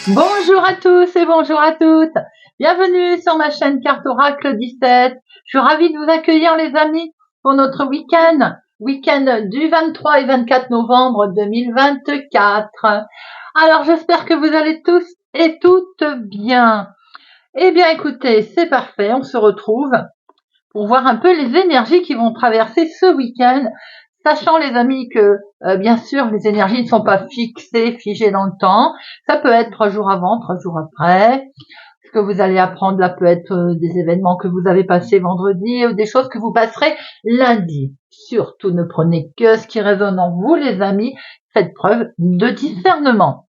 Bonjour à tous et bonjour à toutes. Bienvenue sur ma chaîne Carte Oracle 17. Je suis ravie de vous accueillir les amis pour notre week-end du 23 et 24 novembre 2024. Alors j'espère que vous allez tous et toutes bien. Eh bien écoutez, c'est parfait, on se retrouve pour voir un peu les énergies qui vont traverser ce week-end, sachant les amis que bien sûr les énergies ne sont pas figées dans le temps. Ça peut être 3 jours avant, 3 jours après. Ce que vous allez apprendre là peut être des événements que vous avez passés vendredi ou des choses que vous passerez lundi. Surtout ne prenez que ce qui résonne en vous les amis, faites preuve de discernement.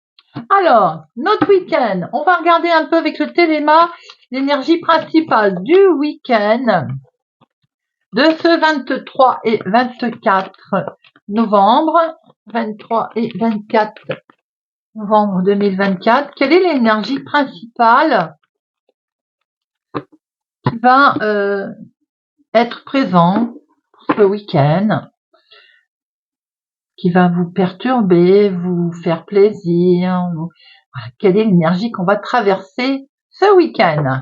Alors, notre week-end, on va regarder un peu avec le téléma l'énergie principale du week-end de ce 23 et 24 novembre, 23 et 24 novembre 2024. Quelle est l'énergie principale qui va être présente ce week-end, qui va vous perturber, vous faire plaisir? Voilà. Quelle est l'énergie qu'on va traverser ce week-end?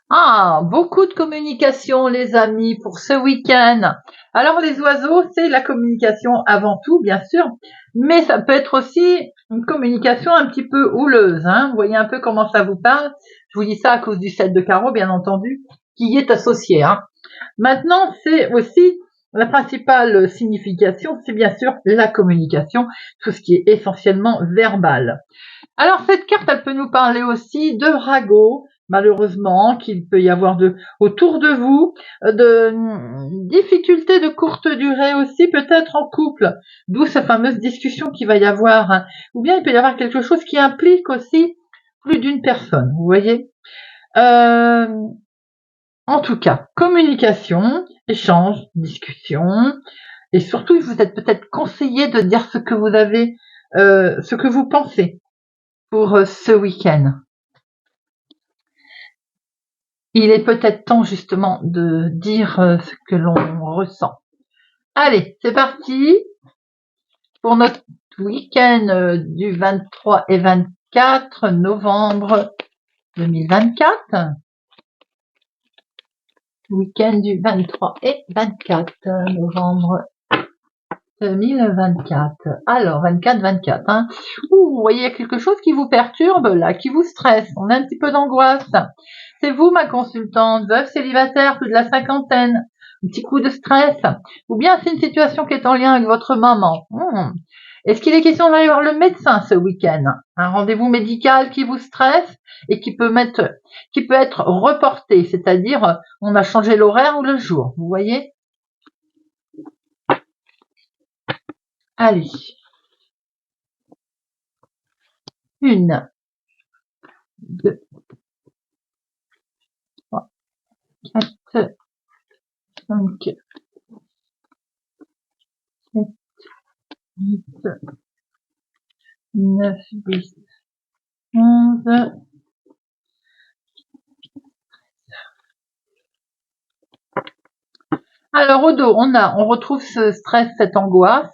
Ah, beaucoup de communication, les amis, pour ce week-end. Alors, les oiseaux, c'est la communication avant tout, bien sûr, mais ça peut être aussi une communication un petit peu houleuse. Vous voyez un peu comment ça vous parle. Je vous dis ça à cause du 7 de carreau, bien entendu, qui y est associé. Maintenant, c'est aussi la principale signification, c'est bien sûr la communication, tout ce qui est essentiellement verbal. Alors cette carte, elle peut nous parler aussi de ragots, malheureusement, qu'il peut y avoir autour de vous, de difficultés de courte durée aussi, peut-être en couple, d'où cette fameuse discussion qu'il va y avoir, ou bien il peut y avoir quelque chose qui implique aussi plus d'une personne, vous voyez. En tout cas, communication, échange, discussion, et surtout vous êtes peut-être conseillé de dire ce que vous avez, ce que vous pensez pour ce week-end. Il est peut-être temps justement de dire ce que l'on ressent. Allez, c'est parti pour notre week-end du 23 et 24 novembre 2024. Week-end du 23 et 24 novembre 2024. Alors, 24. Vous voyez, il y a quelque chose qui vous perturbe là, qui vous stresse. On a un petit peu d'angoisse. C'est vous, ma consultante, veuve célibataire, plus de la cinquantaine. Un petit coup de stress. Ou bien c'est une situation qui est en lien avec votre maman. Est-ce qu'il est question d'aller voir le médecin ce week-end? Un rendez-vous médical qui vous stresse et qui peut être reporté, c'est-à-dire on a changé l'horaire ou le jour. Vous voyez? Allez. 1, 2, 3, 4, 5, 7, 8, 9, 10, 11. Alors au dos, on retrouve ce stress, cette angoisse,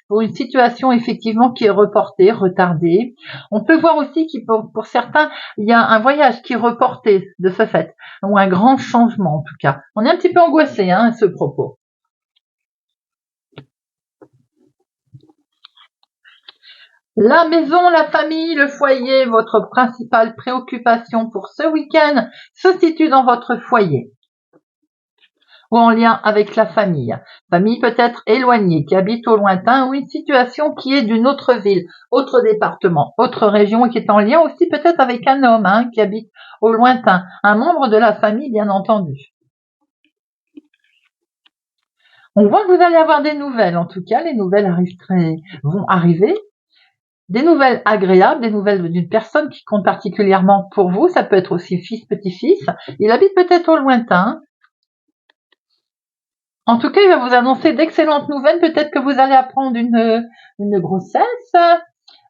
pour une situation effectivement qui est reportée, retardée. On peut voir aussi pour certains, il y a un voyage qui est reporté de ce fait, ou un grand changement en tout cas. On est un petit peu angoissé à ce propos. La maison, la famille, le foyer, votre principale préoccupation pour ce week-end se situe dans votre foyer ou en lien avec la famille. Famille peut-être éloignée, qui habite au lointain, ou une situation qui est d'une autre ville, autre département, autre région, et qui est en lien aussi peut-être avec un homme qui habite au lointain, un membre de la famille bien entendu. On voit que vous allez avoir des nouvelles, en tout cas les nouvelles vont arriver. Des nouvelles agréables, des nouvelles d'une personne qui compte particulièrement pour vous, ça peut être aussi fils, petit-fils, il habite peut-être au lointain. En tout cas, il va vous annoncer d'excellentes nouvelles. Peut-être que vous allez apprendre une grossesse,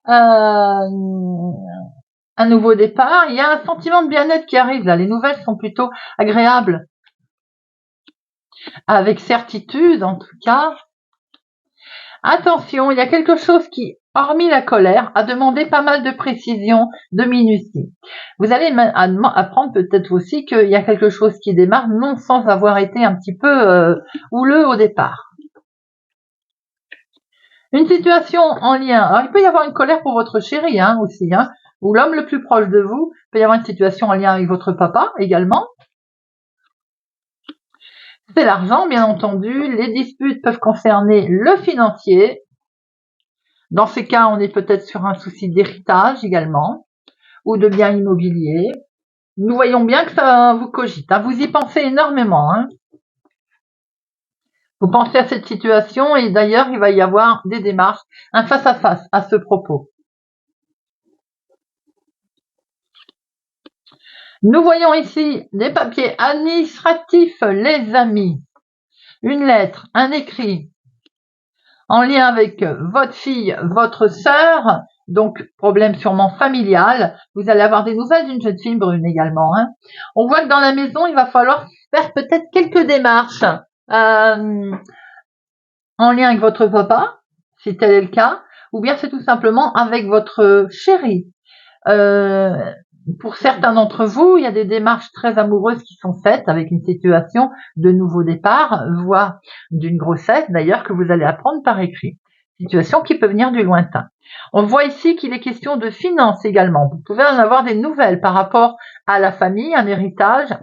un nouveau départ. Il y a un sentiment de bien-être qui arrive là. Les nouvelles sont plutôt agréables. Avec certitude, en tout cas. Attention, il y a quelque chose qui hormis la colère, à demander pas mal de précision, de minutie. Vous allez apprendre peut-être aussi qu'il y a quelque chose qui démarre, non sans avoir été un petit peu houleux au départ. Une situation en lien. Alors, il peut y avoir une colère pour votre chéri aussi, ou l'homme le plus proche de vous. Il peut y avoir une situation en lien avec votre papa également. C'est l'argent, bien entendu. Les disputes peuvent concerner le financier. Dans ces cas, on est peut-être sur un souci d'héritage également, ou de biens immobiliers. Nous voyons bien que ça vous cogite. Vous y pensez énormément. Vous pensez à cette situation et d'ailleurs, il va y avoir des démarches, un face-à-face à ce propos. Nous voyons ici des papiers administratifs, les amis. Une lettre, un écrit en lien avec votre fille, votre sœur, donc problème sûrement familial. Vous allez avoir des nouvelles d'une jeune fille brune également. On voit que dans la maison, il va falloir faire peut-être quelques démarches en lien avec votre papa, si tel est le cas, ou bien c'est tout simplement avec votre chéri. Pour certains d'entre vous, il y a des démarches très amoureuses qui sont faites avec une situation de nouveau départ, voire d'une grossesse d'ailleurs que vous allez apprendre par écrit. Situation qui peut venir du lointain. On voit ici qu'il est question de finances également. Vous pouvez en avoir des nouvelles par rapport à la famille, un héritage,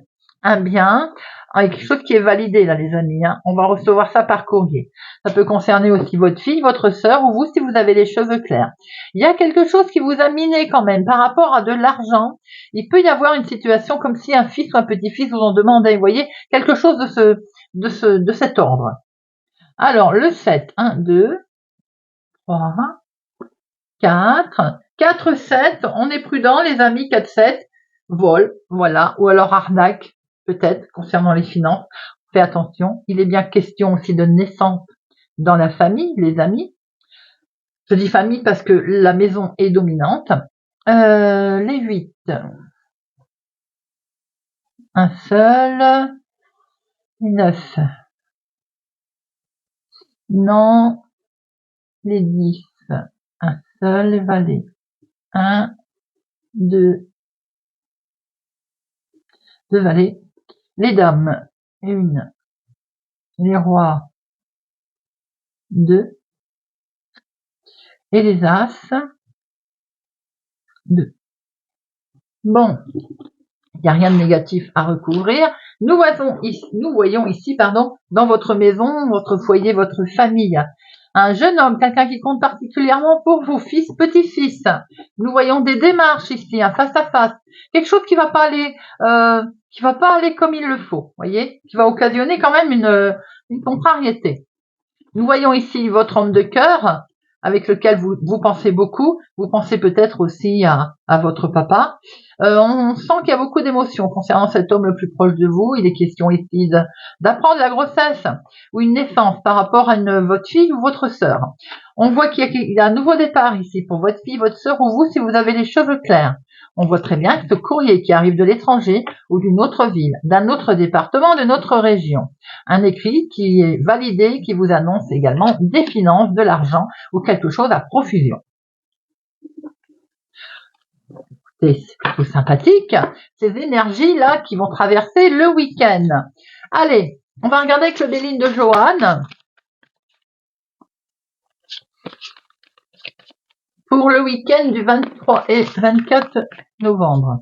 un bien, quelque chose qui est validé là les amis. On va recevoir ça par courrier. Ça peut concerner aussi votre fille, votre sœur ou vous si vous avez les cheveux clairs. Il y a quelque chose qui vous a miné quand même par rapport à de l'argent. Il peut y avoir une situation comme si un fils ou un petit-fils vous en demandait, vous voyez, quelque chose de cet ordre. Alors, le 7, 1, 2, 3, 4, 4, 7, on est prudent les amis, 4, 7, vol, voilà, ou alors arnaque, peut-être, concernant les finances. Faites attention, il est bien question aussi de naissance dans la famille, les amis. Je dis famille parce que la maison est dominante. Les 8. Un seul. 9. Non. Les 10. Un seul. Les valets. 1, 2. 2 valets. Les dames. 1. Les rois. 2. Et les as. 2. Bon. Il n'y a rien de négatif à recouvrir. Nous voyons ici, dans votre maison, votre foyer, votre famille, un jeune homme, quelqu'un qui compte particulièrement pour vous, fils, petit-fils. Nous voyons des démarches ici, un face-à-face, quelque chose qui va pas aller comme il le faut, voyez, qui va occasionner quand même une contrariété. Nous voyons ici votre homme de cœur, avec lequel vous pensez beaucoup. Vous pensez peut-être aussi à votre papa. On sent qu'il y a beaucoup d'émotions concernant cet homme le plus proche de vous. Il est question ici d'apprendre la grossesse ou une naissance par rapport à votre fille ou votre sœur. On voit qu'il y a un nouveau départ ici pour votre fille, votre sœur ou vous si vous avez les cheveux clairs. On voit très bien que ce courrier qui arrive de l'étranger ou d'une autre ville, d'un autre département, de notre région. Un écrit qui est validé, qui vous annonce également des finances, de l'argent ou quelque chose à profusion. C'est plutôt sympathique, ces énergies-là qui vont traverser le week-end. Allez, on va regarder avec le Béline de Joanne. Pour le week-end du 23 et 24 novembre.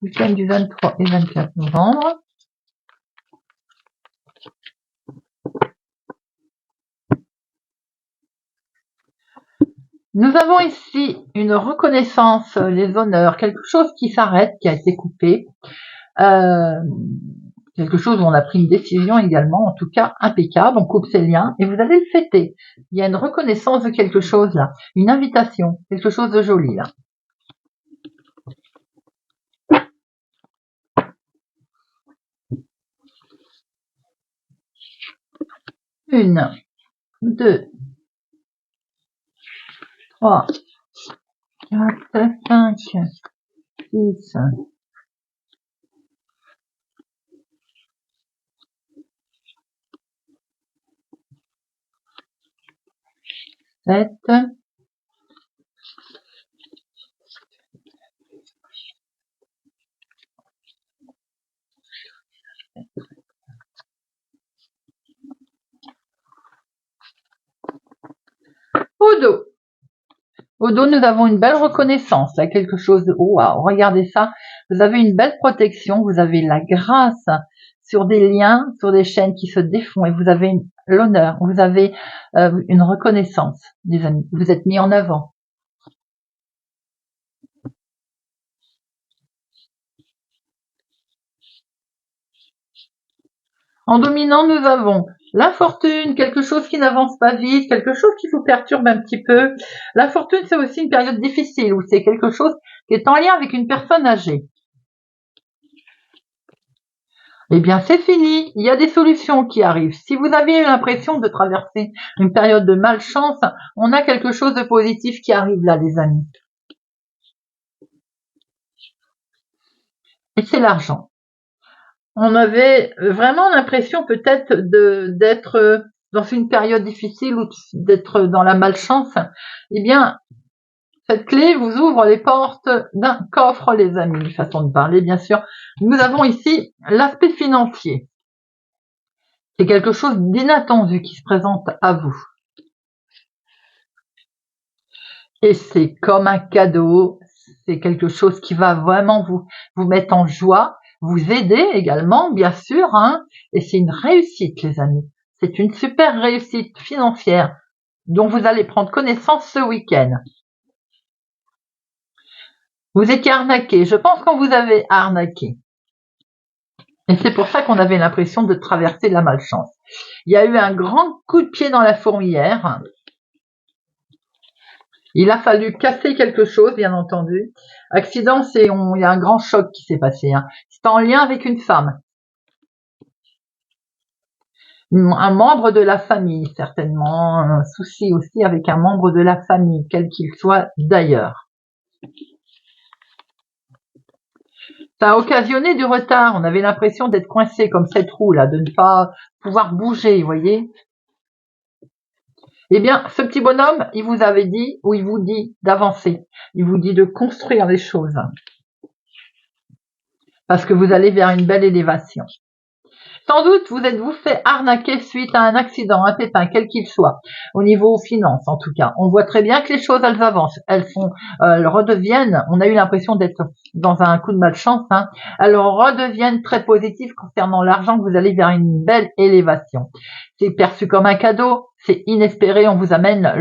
Week-end du 23 et 24 novembre. Nous avons ici une reconnaissance, les honneurs, quelque chose qui s'arrête, qui a été coupé. Quelque chose où on a pris une décision également, en tout cas impeccable, on coupe ses liens et vous allez le fêter. Il y a une reconnaissance de quelque chose là, une invitation, quelque chose de joli là. Une, 2, 3, 4, 5, 6, 7, vos dos, nous avons une belle reconnaissance. Là, quelque chose de... Oh, wow, regardez ça. Vous avez une belle protection. Vous avez la grâce sur des liens, sur des chaînes qui se défont. Et vous avez l'honneur. Vous avez une reconnaissance, les amis. Vous êtes mis en avant. En dominant, nous avons l'infortune, quelque chose qui n'avance pas vite, quelque chose qui vous perturbe un petit peu. L'infortune, c'est aussi une période difficile où c'est quelque chose qui est en lien avec une personne âgée. Eh bien, c'est fini. Il y a des solutions qui arrivent. Si vous avez l'impression de traverser une période de malchance, on a quelque chose de positif qui arrive là, les amis. Et c'est l'argent. On avait vraiment l'impression peut-être d'être dans une période difficile ou d'être dans la malchance. Eh bien, cette clé vous ouvre les portes d'un coffre, les amis, façon de parler, bien sûr. Nous avons ici l'aspect financier. C'est quelque chose d'inattendu qui se présente à vous. Et c'est comme un cadeau, c'est quelque chose qui va vraiment vous mettre en joie, vous aider également, bien sûr, hein, et c'est une réussite, les amis. C'est une super réussite financière dont vous allez prendre connaissance ce week-end. Vous étiez arnaqué, je pense qu'on vous avait arnaqué. Et c'est pour ça qu'on avait l'impression de traverser la malchance. Il y a eu un grand coup de pied dans la fourmilière. Il a fallu casser quelque chose, bien entendu. Accident, il y a un grand choc qui s'est passé. Hein. C'est en lien avec une femme. Un membre de la famille, certainement. Un souci aussi avec un membre de la famille, quel qu'il soit d'ailleurs. Ça a occasionné du retard. On avait l'impression d'être coincé comme cette roue là, de ne pas pouvoir bouger, vous voyez. Eh bien, ce petit bonhomme, il vous avait dit, ou il vous dit d'avancer. Il vous dit de construire les choses. Parce que vous allez vers une belle élévation. Sans doute, vous êtes-vous fait arnaquer suite à un accident, un pépin, quel qu'il soit, au niveau finance en tout cas. On voit très bien que les choses, elles avancent, elles redeviennent, on a eu l'impression d'être dans un coup de malchance, hein, elles redeviennent très positives concernant l'argent, que vous allez vers une belle élévation. C'est perçu comme un cadeau, c'est inespéré, on vous amène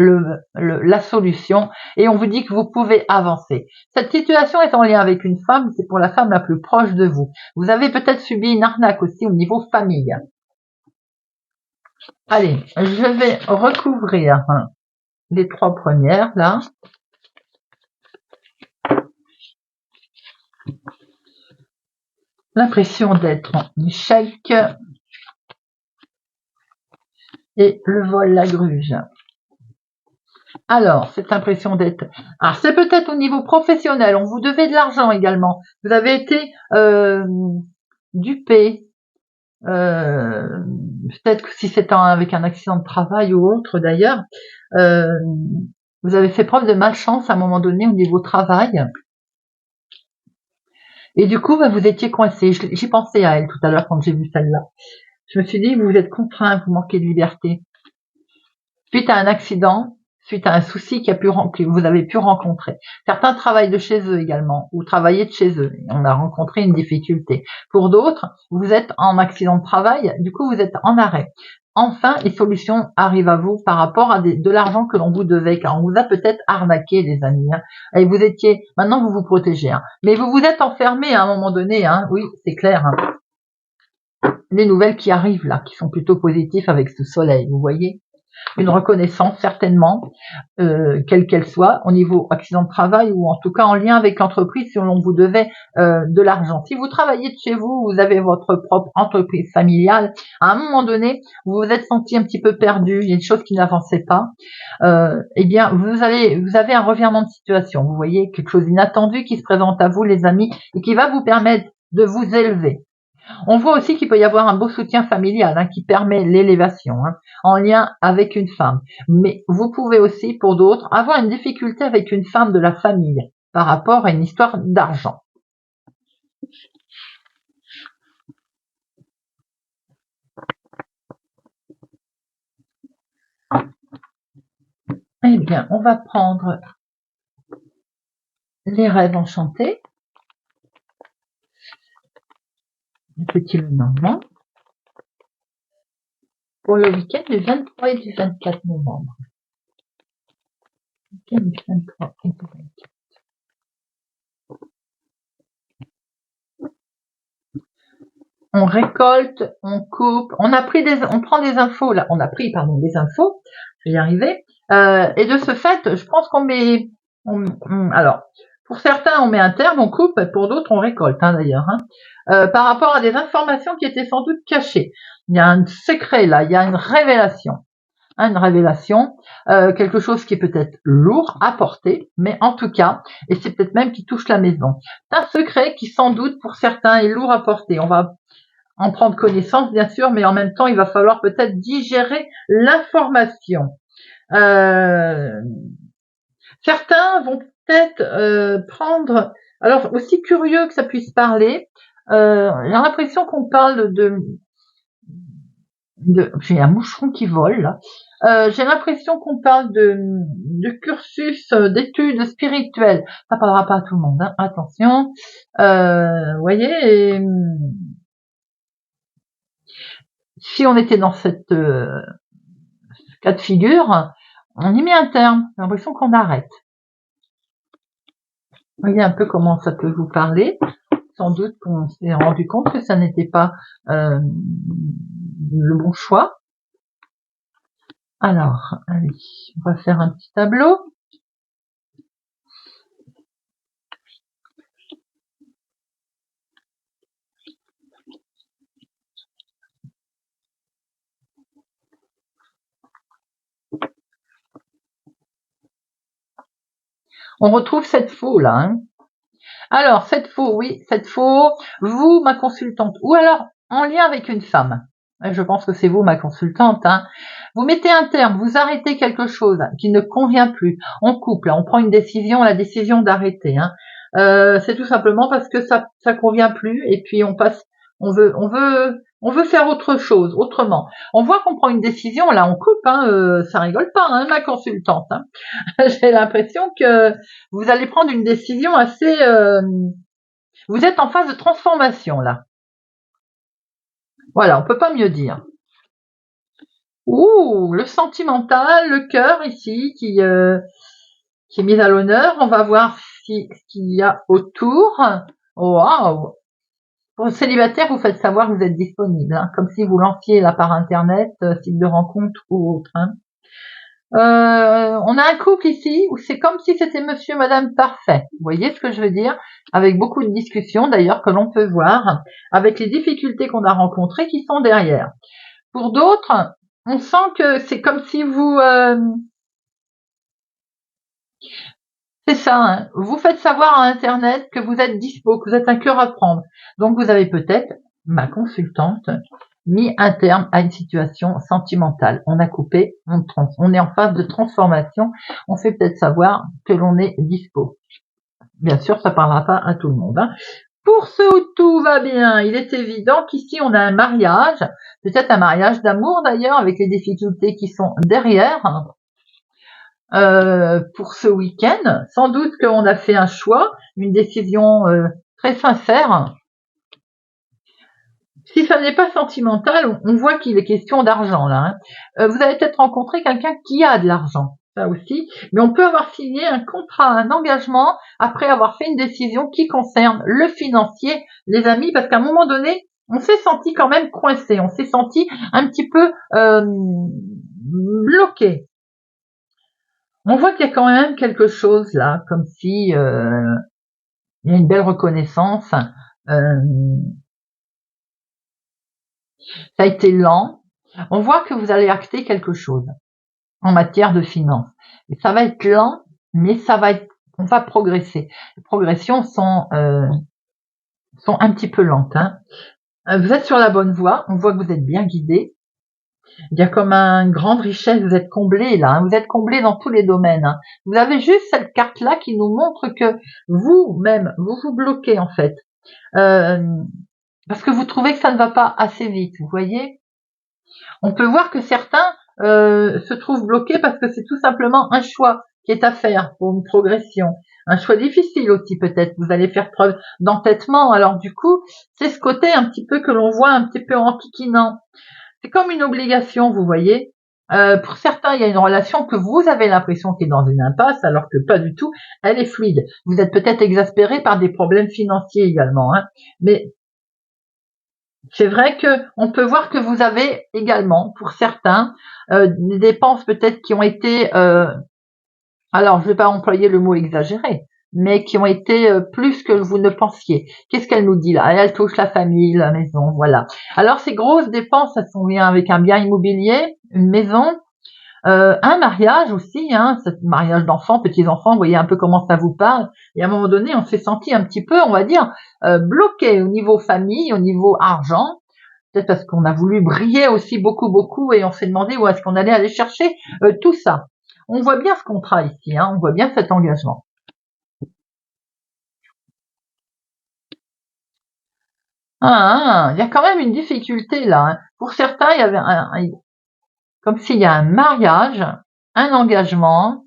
la solution et on vous dit que vous pouvez avancer. Cette situation est en lien avec une femme, c'est pour la femme la plus proche de vous. Vous avez peut-être subi une arnaque aussi au niveau famille. Allez, je vais recouvrir les 3 premières là. L'impression d'être en échec et le vol la gruge. Alors, cette impression d'être... Alors, c'est peut-être au niveau professionnel, on vous devait de l'argent également. Vous avez été dupé. Peut-être que si c'est avec un accident de travail ou autre d'ailleurs, vous avez fait preuve de malchance à un moment donné au niveau travail. Et du coup, vous étiez coincé. J'y pensais à elle tout à l'heure quand j'ai vu celle-là. Je me suis dit, vous êtes contraint, vous manquez de liberté. Suite à un accident, suite à un souci que vous avez pu rencontrer. Certains travaillent de chez eux également, ou travaillaient de chez eux. On a rencontré une difficulté. Pour d'autres, vous êtes en accident de travail, du coup vous êtes en arrêt. Enfin, les solutions arrivent à vous par rapport à de l'argent que l'on vous devait, car on vous a peut-être arnaqué, les amis. Hein. Et vous étiez, maintenant vous vous protégez. Hein. Mais vous vous êtes enfermé à un moment donné, hein. Oui, c'est clair. Hein. Les nouvelles qui arrivent là, qui sont plutôt positives avec ce soleil, vous voyez. Une reconnaissance certainement, quelle qu'elle soit, au niveau accident de travail ou en tout cas en lien avec l'entreprise si l'on vous devait de l'argent. Si vous travaillez de chez vous, vous avez votre propre entreprise familiale, à un moment donné, vous vous êtes senti un petit peu perdu, il y a des choses qui n'avançaient pas, eh bien vous avez un revirement de situation, vous voyez, quelque chose d'inattendu qui se présente à vous les amis et qui va vous permettre de vous élever. On voit aussi qu'il peut y avoir un beau soutien familial hein, qui permet l'élévation hein, en lien avec une femme. Mais vous pouvez aussi, pour d'autres, avoir une difficulté avec une femme de la famille par rapport à une histoire d'argent. Eh bien, on va prendre les rêves enchantés, le petit Lenormand, pour le week-end du 23 et du 24 novembre. Week-end du 23 et du 24. On récolte, on coupe, on prend des infos là, on a pris des infos, je vais y arriver. Et de ce fait, je pense qu'on met, alors pour certains on met un terme, on coupe, pour d'autres on récolte d'ailleurs. Par rapport à des informations qui étaient sans doute cachées. Il y a un secret là, il y a une révélation. Quelque chose qui est peut-être lourd à porter, mais en tout cas, et c'est peut-être même qui touche la maison. C'est un secret qui sans doute pour certains est lourd à porter. On va en prendre connaissance bien sûr, mais en même temps il va falloir peut-être digérer l'information. Certains vont peut-être prendre, alors aussi curieux que ça puisse parler, j'ai l'impression qu'on parle j'ai un moucheron qui vole là. J'ai l'impression qu'on parle de cursus d'études spirituelles. Ça parlera pas à tout le monde, attention. Vous voyez, et, si on était dans cette cas de figure, on y met un terme. J'ai l'impression qu'on arrête. Vous voyez un peu comment ça peut vous parler. Sans doute qu'on s'est rendu compte que ça n'était pas le bon choix. Alors, allez, on va faire un petit tableau. On retrouve cette faux là. Alors, cette faux, oui, cette faux, vous, ma consultante, ou alors en lien avec une femme. Je pense que c'est vous, ma consultante. Vous mettez un terme, vous arrêtez quelque chose qui ne convient plus. On coupe, là, on prend une décision, la décision d'arrêter. C'est tout simplement parce que ça convient plus, et puis on passe, on veut faire autre chose, autrement. On voit qu'on prend une décision, là, on coupe, ça rigole pas, ma consultante. J'ai l'impression que vous allez prendre une décision assez. Vous êtes en phase de transformation là. Voilà, on peut pas mieux dire. Ouh, le sentimental, le cœur ici qui est mis à l'honneur. On va voir ce qu'il y a autour. Waouh. Pour le célibataire, vous faites savoir que vous êtes disponible, comme si vous lanciez là par internet, site de rencontre ou autre. On a un couple ici où c'est comme si c'était monsieur et madame parfait. Vous voyez ce que je veux dire? Avec beaucoup de discussions d'ailleurs que l'on peut voir, avec les difficultés qu'on a rencontrées qui sont derrière. Pour d'autres, on sent que c'est comme si vous... c'est ça, vous faites savoir à Internet que vous êtes dispo, que vous êtes un cœur à prendre. Donc vous avez peut-être, ma consultante, mis un terme à une situation sentimentale. On a coupé, on est en phase de transformation, on fait peut-être savoir que l'on est dispo. Bien sûr, ça parlera pas à tout le monde. Pour ceux où tout va bien, il est évident qu'ici on a un mariage, peut-être un mariage d'amour d'ailleurs, avec les difficultés qui sont derrière. Pour ce week-end, sans doute qu'on a fait un choix, une décision très sincère. Si ça n'est pas sentimental, on voit qu'il est question d'argent là. Vous avez peut-être rencontré quelqu'un qui a de l'argent, ça aussi, mais on peut avoir signé un contrat, un engagement après avoir fait une décision qui concerne le financier, les amis, parce qu'à un moment donné, on s'est senti quand même coincé, on s'est senti un petit peu bloqué. On voit qu'il y a quand même quelque chose là, comme si il y a une belle reconnaissance. Ça a été lent. On voit que vous allez acter quelque chose en matière de finances. Et ça va être lent, mais on va progresser. Les progressions sont un petit peu lentes. Vous êtes sur la bonne voie. On voit que vous êtes bien guidé. Il y a comme une grande richesse, vous êtes comblé là, vous êtes comblé dans tous les domaines. Vous avez juste cette carte-là qui nous montre que vous-même, vous vous bloquez en fait. Parce que vous trouvez que ça ne va pas assez vite, vous voyez. On peut voir que certains se trouvent bloqués parce que c'est tout simplement un choix qui est à faire pour une progression, Un choix difficile aussi peut-être. Vous allez faire preuve d'entêtement. Alors du coup, c'est ce côté un petit peu que l'on voit un petit peu enquiquinant. C'est comme une obligation, vous voyez. Pour certains, il y a une relation que vous avez l'impression qu'elle est dans une impasse, alors que pas du tout. Elle est fluide. Vous êtes peut-être exaspéré par des problèmes financiers également, hein. Mais c'est vrai que on peut voir que vous avez également, pour certains, des dépenses peut-être qui ont été, alors je vais pas employer le mot exagéré, mais qui ont été plus que vous ne pensiez. Qu'est-ce qu'elle nous dit là? Elle touche la famille, la maison, voilà. Alors ces grosses dépenses, elles sont liées avec un bien immobilier, une maison, un mariage aussi, hein, ce mariage d'enfants, petits-enfants, vous voyez un peu comment ça vous parle. Et à un moment donné, on s'est senti un petit peu, on va dire, bloqué au niveau famille, au niveau argent. Peut-être parce qu'on a voulu briller aussi beaucoup et on s'est demandé où est-ce qu'on allait aller chercher tout ça. On voit bien ce contrat ici, hein, on voit bien cet engagement. Il y a quand même une difficulté là, hein. Pour certains, il y avait comme s'il y a un mariage, un engagement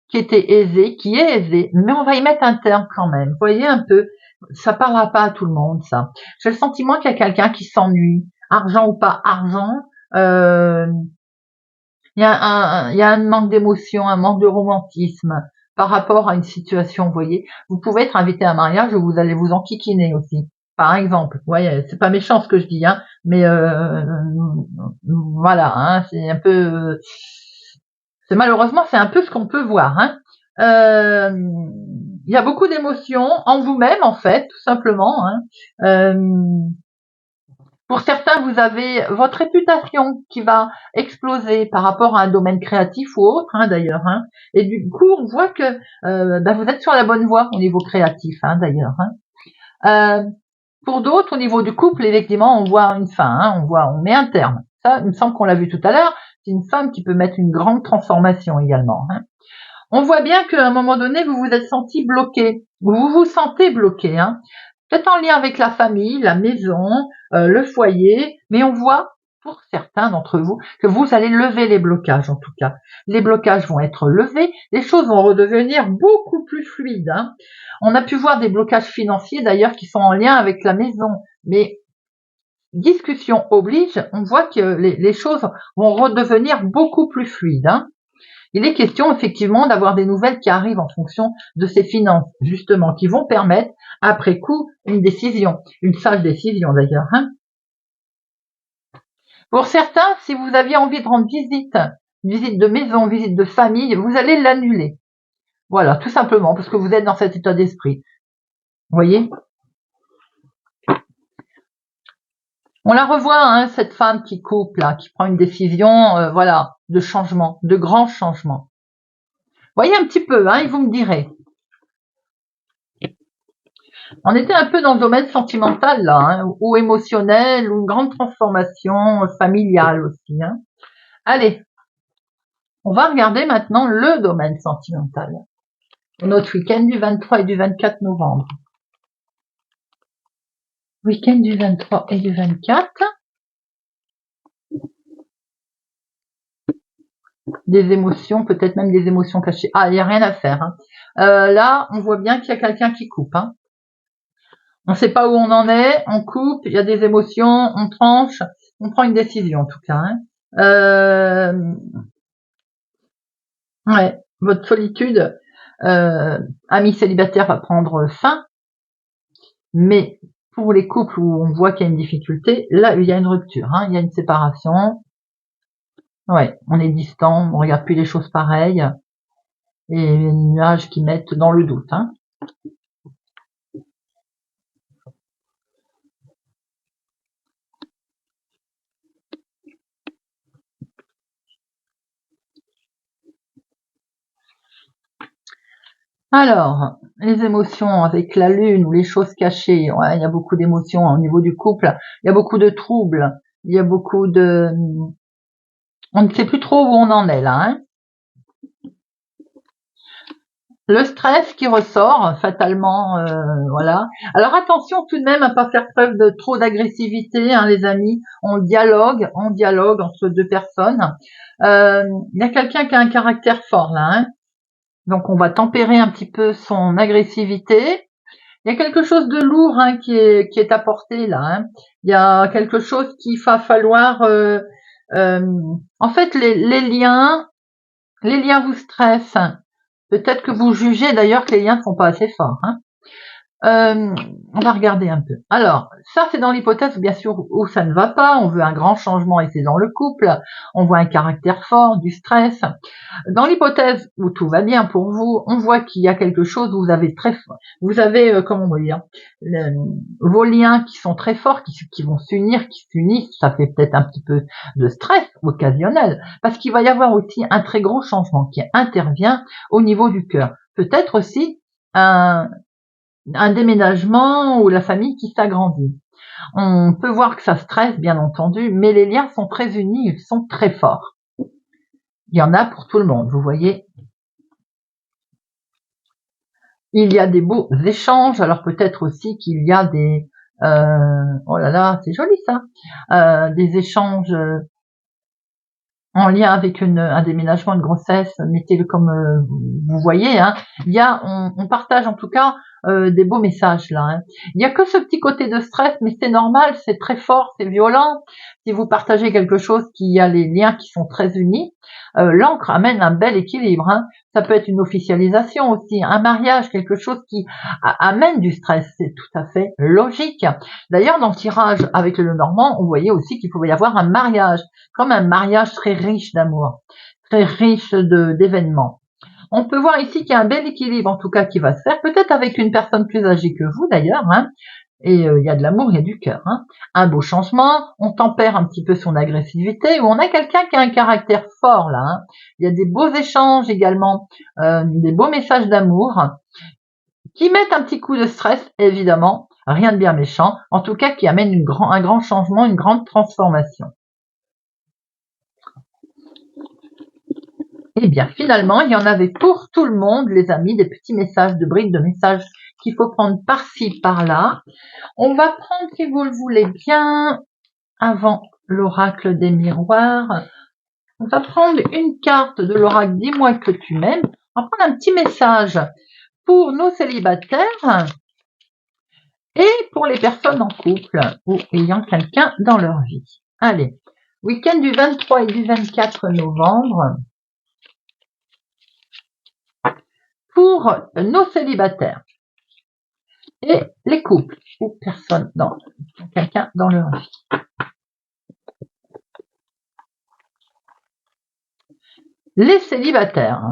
qui était aisé, qui est aisé, mais on va y mettre un terme quand même. Vous voyez un peu, ça parlera pas à tout le monde, ça. J'ai le sentiment qu'il y a quelqu'un qui s'ennuie, argent ou pas argent. Euh, il y a un manque d'émotion, un manque de romantisme par rapport à une situation, vous voyez. Vous pouvez être invité à un mariage où vous allez vous enquiquiner aussi, par exemple. Vous voyez, c'est pas méchant ce que je dis, hein, mais voilà, hein, c'est un peu, c'est malheureusement c'est un peu ce qu'on peut voir, hein. Euh, il y a beaucoup d'émotions en vous-même en fait, tout simplement, hein. Euh, pour certains, vous avez votre réputation qui va exploser par rapport à un domaine créatif ou autre, hein, d'ailleurs, hein. Et du coup, on voit que vous êtes sur la bonne voie au niveau créatif, hein, d'ailleurs, hein. Pour d'autres, au niveau du couple, effectivement, on voit une fin, hein, on met un terme. Ça, il me semble qu'on l'a vu tout à l'heure, c'est une femme qui peut mettre une grande transformation également, hein. On voit bien qu'à un moment donné, vous vous êtes senti bloqué. Vous vous sentez bloqué, hein. Peut-être en lien avec la famille, la maison, le foyer, mais on voit pour certains d'entre vous que vous allez lever les blocages en tout cas. Les blocages vont être levés, les choses vont redevenir beaucoup plus fluides, hein. On a pu voir des blocages financiers d'ailleurs qui sont en lien avec la maison, mais discussion oblige, on voit que les choses vont redevenir beaucoup plus fluides, hein. Il est question effectivement d'avoir des nouvelles qui arrivent en fonction de ces finances, justement, qui vont permettre, après coup, une décision, une sage décision d'ailleurs, hein. Pour certains, si vous aviez envie de rendre visite de maison, visite de famille, vous allez l'annuler. Voilà, tout simplement, parce que vous êtes dans cet état d'esprit. Vous voyez? On la revoit, hein, cette femme qui coupe, là, qui prend une décision, voilà, de changement, de grands changements. Voyez un petit peu, hein, et vous me direz. On était un peu dans le domaine sentimental là, hein, ou émotionnel, ou une grande transformation familiale aussi, hein. Allez, on va regarder maintenant le domaine sentimental. Notre week-end du 23 et du 24 novembre. Week-end du 23 et du 24. Des émotions, peut-être même des émotions cachées. Ah, il n'y a rien à faire, hein. Là, on voit bien qu'il y a quelqu'un qui coupe, hein. On ne sait pas où on en est, on coupe, il y a des émotions, on tranche, on prend une décision en tout cas, hein. Ouais, votre solitude, ami célibataire va prendre fin, mais pour les couples où on voit qu'il y a une difficulté, là il y a une rupture, hein, il y a une séparation. Ouais, on est distant, on regarde plus les choses pareilles, et les nuages qui mettent dans le doute, hein. Alors, les émotions avec la lune ou les choses cachées, ouais, il y a beaucoup d'émotions au niveau du couple, il y a beaucoup de troubles, il y a beaucoup de... On ne sait plus trop où on en est là, hein. Le stress qui ressort fatalement, voilà. Alors attention tout de même à pas faire preuve de trop d'agressivité, hein, les amis. On dialogue entre deux personnes. Il y a quelqu'un qui a un caractère fort là, hein. Donc on va tempérer un petit peu son agressivité. Il y a quelque chose de lourd hein, qui est apporté là. Hein. Il y a quelque chose qu'il va falloir. En fait, les liens vous stressent. Peut-être que vous jugez d'ailleurs que les liens ne sont pas assez forts. Hein. On va regarder un peu. Alors, ça c'est dans l'hypothèse bien sûr où ça ne va pas, on veut un grand changement et c'est dans le couple, on voit un caractère fort, du stress. Dans l'hypothèse où tout va bien pour vous, on voit qu'il y a quelque chose où vous avez comment dire, vos liens qui sont très forts, qui vont s'unir, qui s'unissent, ça fait peut-être un petit peu de stress occasionnel, parce qu'il va y avoir aussi un très gros changement qui intervient au niveau du cœur. Peut-être aussi un déménagement ou la famille qui s'agrandit. On peut voir que ça stresse, bien entendu, mais les liens sont très unis, ils sont très forts. Il y en a pour tout le monde, vous voyez. Il y a des beaux échanges, alors peut-être aussi qu'il y a des... oh là là, c'est joli ça. Des échanges en lien avec un déménagement, une grossesse, mettez-le comme vous voyez. Hein. On partage en tout cas des beaux messages là. Hein. Il n'y a que ce petit côté de stress, mais c'est normal, c'est très fort, c'est violent. Si vous partagez quelque chose qui a les liens qui sont très unis, l'encre amène un bel équilibre. Hein. Ça peut être une officialisation aussi, un mariage, quelque chose qui amène du stress, c'est tout à fait logique. D'ailleurs, dans le tirage avec le Normand, on voyait aussi qu'il pouvait y avoir un mariage, comme un mariage très riche d'amour, très riche d'événements. On peut voir ici qu'il y a un bel équilibre, en tout cas, qui va se faire, peut-être avec une personne plus âgée que vous d'ailleurs, hein, et il y a de l'amour, il y a du cœur. Hein. Un beau changement, on tempère un petit peu son agressivité, ou on a quelqu'un qui a un caractère fort là. Hein. Il y a des beaux échanges également, des beaux messages d'amour, qui mettent un petit coup de stress, évidemment, rien de bien méchant, en tout cas qui amène un grand changement, une grande transformation. Eh bien, finalement, il y en avait pour tout le monde, les amis, des petits messages, de briques de messages qu'il faut prendre par-ci, par-là. On va prendre, si vous le voulez bien, avant l'oracle des miroirs, on va prendre une carte de l'oracle Dis-moi que tu m'aimes. On va prendre un petit message pour nos célibataires et pour les personnes en couple ou ayant quelqu'un dans leur vie. Allez, week-end du 23 et du 24 novembre. Pour nos célibataires et les couples ou personnes quelqu'un dans leur vie. Les célibataires,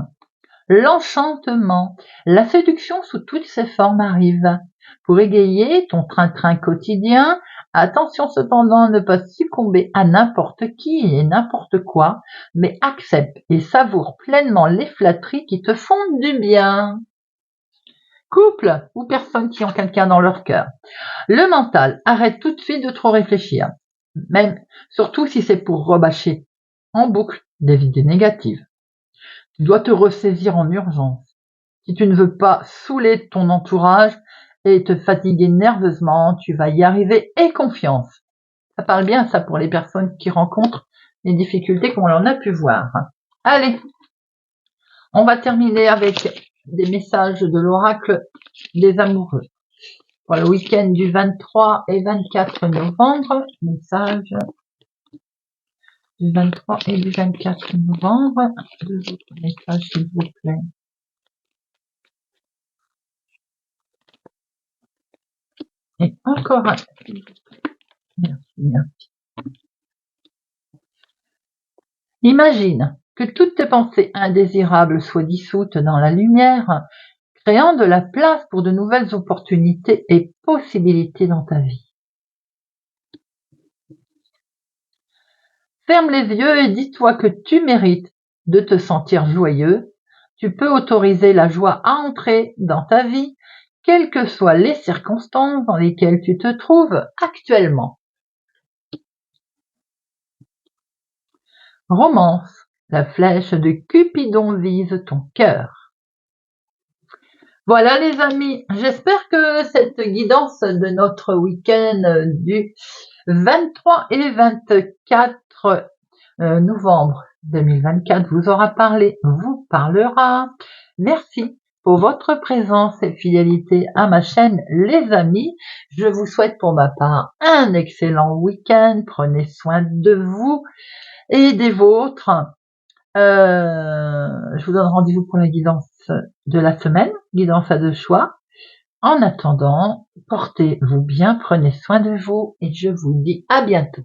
l'enchantement, la séduction sous toutes ses formes arrive. Pour égayer ton train-train quotidien, attention cependant à ne pas succomber à n'importe qui et n'importe quoi, mais accepte et savoure pleinement les flatteries qui te font du bien. Couple ou personnes qui ont quelqu'un dans leur cœur. Le mental, arrête tout de suite de trop réfléchir, même surtout si c'est pour rebâcher en boucle des idées négatives. Tu dois te ressaisir en urgence. Si tu ne veux pas saouler ton entourage et te fatiguer nerveusement, tu vas y arriver et confiance. Ça parle bien ça pour les personnes qui rencontrent les difficultés comme on en a pu voir. Allez, on va terminer avec des messages de l'oracle des amoureux. Pour le week-end du 23 et 24 novembre, message du 23 et du 24 novembre, deux autres messages s'il vous plaît. Et encore un, s'il vous plaît. Merci. Imagine que toutes tes pensées indésirables soient dissoutes dans la lumière, créant de la place pour de nouvelles opportunités et possibilités dans ta vie. Ferme les yeux et dis-toi que tu mérites de te sentir joyeux. Tu peux autoriser la joie à entrer dans ta vie, quelles que soient les circonstances dans lesquelles tu te trouves actuellement. Romance, la flèche de Cupidon vise ton cœur. Voilà les amis, j'espère que cette guidance de notre week-end du 23 et 24 novembre 2024 vous aura parlé, vous parlera. Merci pour votre présence et fidélité à ma chaîne, les amis. Je vous souhaite pour ma part un excellent week-end. Prenez soin de vous et des vôtres. Je vous donne rendez-vous pour la guidance de la semaine, guidance à 2 choix. En attendant, portez-vous bien, prenez soin de vous et je vous dis à bientôt.